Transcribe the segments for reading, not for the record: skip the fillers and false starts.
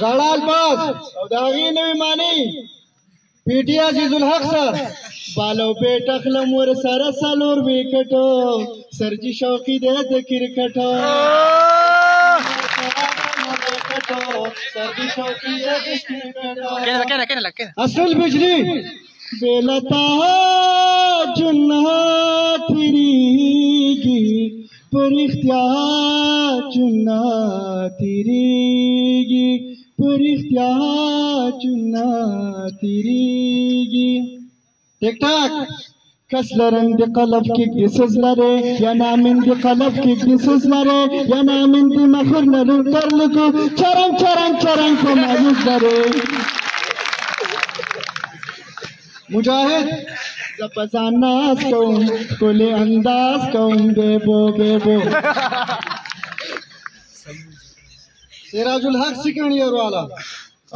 زړال باز او د هغې نوې معنی پی ټي عزیز الحق سر بالو پیټ اخلم ور سره څلور وکټو سرجي شوقي دی د کرکټو سرجي شوقي دی د کرکټو اصل بجلی بېلتا جنه تیریږي پر اختیار چنا تیریږي پر اختیار چنا تیریږي ټیک ټاک کس لرم د قلب کې قصص لري یا نامن د قلب کې قصص لري یا نامن د مخور نه لوټر لکو چرنګ چرنګ چرنګ کو مایوس لري مجاهد زپسان ناز کوم کلی انداز کوم بیبو بیبو سراج الحق سکنډیر والا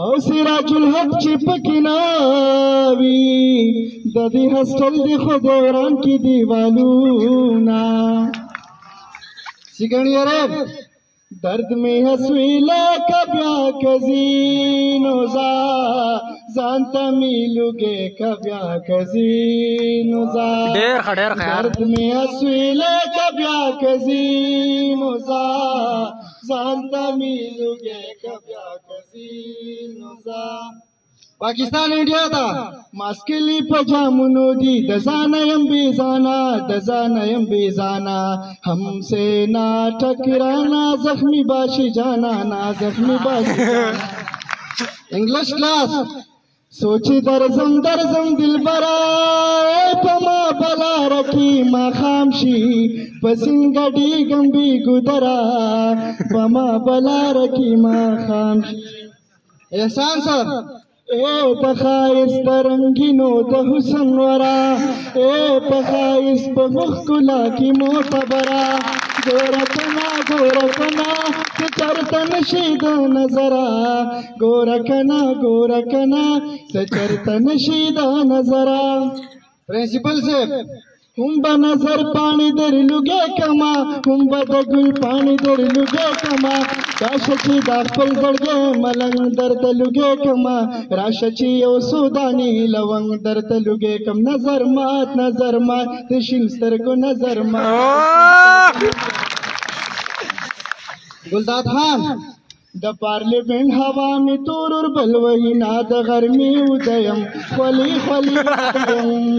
او سراج الحق چې پکې ناوي د دې هسټل دی خو دوران کې دیوالونه سکنډیر درد میں ہسویلا کبیا کزینو زانتا میلو گے کبیا کزینو درد میں ہسویلا کبیا کزینو زانتا میلو گے کبیا کزینو پاکستان انډیا ته ماسکلی پجامونو دی د ځانه یم بیزانا د ځانه یم بیزانا همسے نا ټکرانا زخمی باشی جانا نا زخمی باشی جانا انگلش کلاس سوچی درزم دلبرا پما بلا رکی ما خامشی پسنگڑی گمبی گدرا پما بلا رکی ما خامشی احسان سر اے پخائس ترنگینو د حسن ورا اے پخائس په مخکلا کی معتبرا گورکنا چرتن شید نظرا گورکنا چرتن شید نظرا پرنسپل سے هم به نظر پانی در لوګه کما هم به د ګل پانی در لوګه کما راشه چې دا خپل زړګی ملنګ درته لوګه کما راشه چې یو سوداني لونګ درته لوګه کم نظر مات د شین سترګو نظر مات گلداد خان د پارلیمنت هوا می تور بل وینا د ګرمي ودیم خلی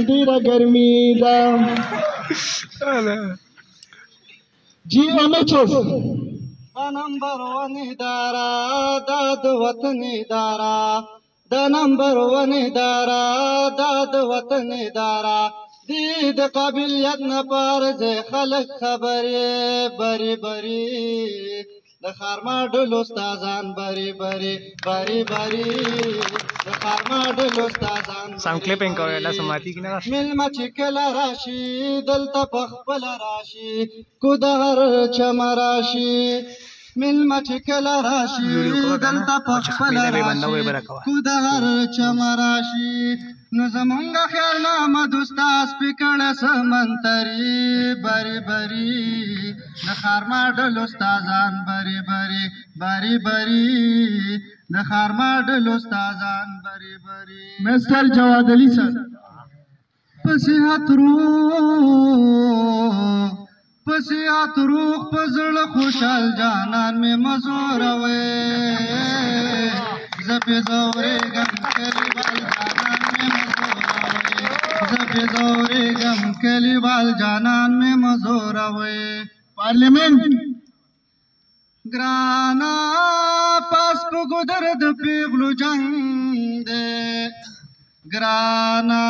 ډیره ګرمي ده جی ایم ایچ ایس نمبر 1 اداره د وطن اداره د نمبر 1 اداره د وطن اداره د قابلیت نه پارځ خلک خبرې بری د خارما ډلو استادان بری د خارما ډلو استادان ساوند کلیپینګ کوي الله سماتی کی نه ملما چې کله راشي دلته پخپل راشي کو د هر چم راشي ملما چې کله راشي دلته پخپل راشي کو د هر چم راشي نو زمونږ خیال نامه دوستا سپیکړ سمنتري بری د خارما ډلو استادان بری د خارما ډلو استادان بری مستر جواد علي سر پسیحت روح پزړه خوشحال جانان می مزور وې زپې زورې غم کلیوال جانان میں مزور ہوئے پارلیمنٹ گرانا پاس پو گدرد پیغلو جنگ دے گرانا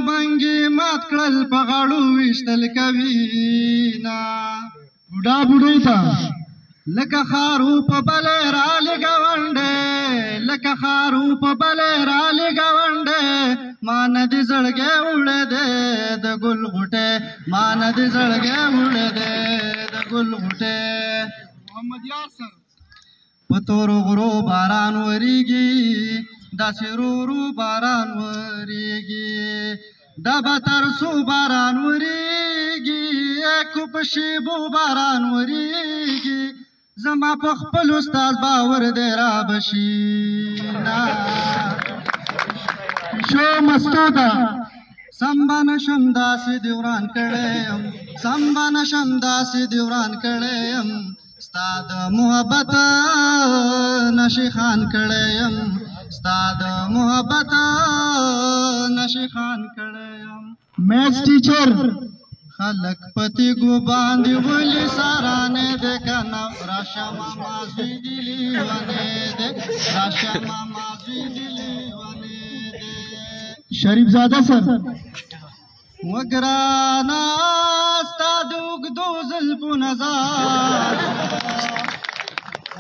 بنگی مات کڑل پغاڑو وشتل کوینا بڑا بڑی تا لکه خارو په بلې را لګونډې ما نه دې زړګی وړې دې د ګل غوټې محمد یار سر په تورو غرو باران وریږي داسې ورو باران وریږي دا به تر څو باران وریږي کو په شیبو باران وریږي زما په خپل استاد باور دی را بشي شو مستودا سمبا نشم داسې دی وران کړی یم سمبا نشم داسې دی وران کړی یم ستا د محبت نشي خان کړی یم ستا د محبت نشي خان کړی یم میتھس ټیچر خلق پتی گو باندې ولی سارانه ده کنه راشه ماما زوی دی لیوانه ده راشه ماما زوی دی لیوانه ده شریف زاده سر وگرانا ستا د اوږدو زلفو نظر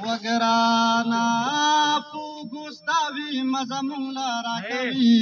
وگرانا پوګو ستا وي مزه مونږ له راکوي